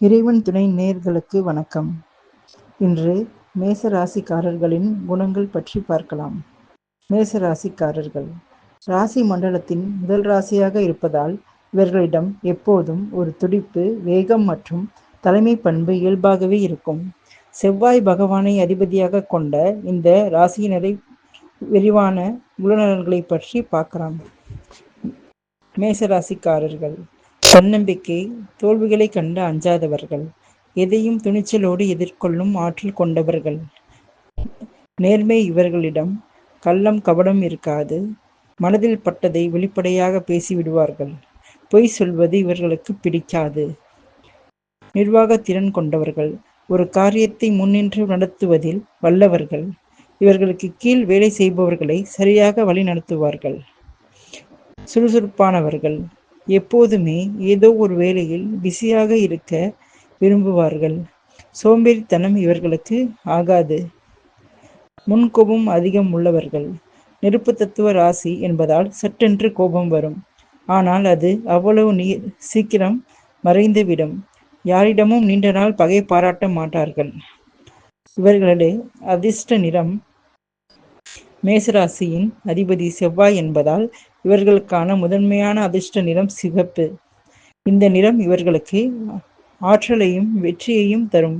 இறைவன் துணை நேயர்களுக்கு வணக்கம். இன்று மேச ராசிக்காரர்களின் குணங்கள் பற்றி பார்க்கலாம். மேச ராசிக்காரர்கள் ராசி மண்டலத்தின் முதல் ராசியாக இருப்பதால் இவர்களிடம் எப்போதும் ஒரு துடிப்பு, வேகம் மற்றும் தலைமை பண்பு இயல்பாகவே இருக்கும். செவ்வாய் பகவானை அதிபதியாக கொண்ட இந்த ராசியினரை விரிவான குணநலன்களை பற்றி பார்க்கலாம். மேசராசிக்காரர்கள் தன்னம்பிக்கை, தோல்விகளை கண்டு அஞ்சாதவர்கள், எதையும் துணிச்சலோடு எதிர்கொள்ளும் ஆற்றல் கொண்டவர்கள். நேர்மை இவர்களிடம் கள்ளம் கபடம் இருக்காது. மனதில் பட்டதை வெளிப்படையாக பேசிவிடுவார்கள். பொய் சொல்வது இவர்களுக்கு பிடிக்காது. நிர்வாக திறன் கொண்டவர்கள், ஒரு காரியத்தை முன்னின்று நடத்துவதில் வல்லவர்கள். இவர்களுக்கு கீழ் வேலை செய்பவர்களை சரியாக வழி நடத்துவார்கள். சுறுசுறுப்பானவர்கள், எப்போதுமே ஏதோ ஒரு வேலையில் பிஸியாக இருக்க விரும்புவார்கள். சோம்பேறித்தனம் இவர்களுக்கு ஆகாது. முன்கோபம் அதிகம் உள்ளவர்கள். நெருப்பு தத்துவ ராசி என்பதால் சட்டென்று கோபம் வரும். ஆனால் அது அவ்வளவு சீக்கிரம் மறைந்துவிடும். யாரிடமும் நீண்ட நாள் பகை பாராட்ட மாட்டார்கள். இவர்களது அதிர்ஷ்ட நிறம் மேசராசியின் அதிபதி செவ்வாய் என்பதால் இவர்களுக்கான முதன்மையான அதிர்ஷ்ட நிறம் சிவப்பு. இந்த நிறம் இவர்களுக்கு ஆற்றலையும் வெற்றியையும் தரும்.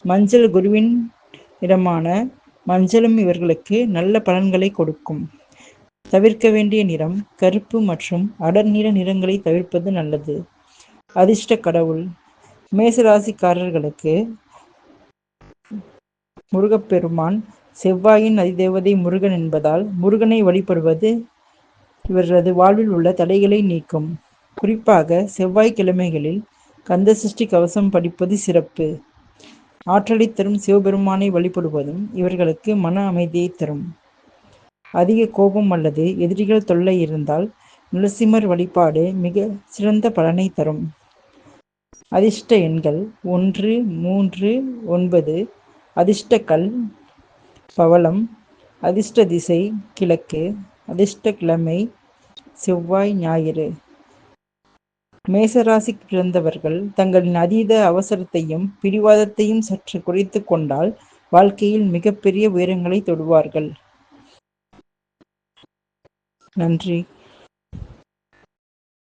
மஞ்சள் குருவின் நிறமான மஞ்சளும் இவர்களுக்கு நல்ல பலன்களை கொடுக்கும். தவிர்க்க வேண்டிய நிறம் கருப்பு மற்றும் அடர்நிற நிறங்களை தவிர்ப்பது நல்லது. அதிர்ஷ்ட கடவுள் மேசராசிக்காரர்களுக்கு முருகப்பெருமான். செவ்வாயின் அதிதேவதை முருகன் என்பதால் முருகனை வழிபடுவது இவரது வாழ்வில் உள்ள தடைகளை நீக்கும். குறிப்பாக செவ்வாய்க்கிழமைகளில் கந்தசஷ்டி கவசம் படிப்பது சிறப்பு. ஆற்றலை தரும் சிவபெருமானை வழிபடுவதும் இவர்களுக்கு மன அமைதியை தரும். அதிக கோபம் அல்லது எதிரிகள் தொல்லை இருந்தால் நரசிம்மர் வழிபாடு மிக சிறந்த பலனை தரும். அதிர்ஷ்ட எண்கள் 1, 3, 9. அதிர்ஷ்ட கல் பவளம். அதிர்ஷ்ட திசை கிழக்கு. அதிர்ஷ்ட கிழமை செவ்வாய், ஞாயிறு. மேசராசிக்கு பிறந்தவர்கள் தங்களின் அதீத அவசரத்தையும் பிடிவாதத்தையும் சற்று குறைத்து கொண்டால் வாழ்க்கையில் மிகப்பெரிய உயரங்களை தொடுவார்கள். நன்றி.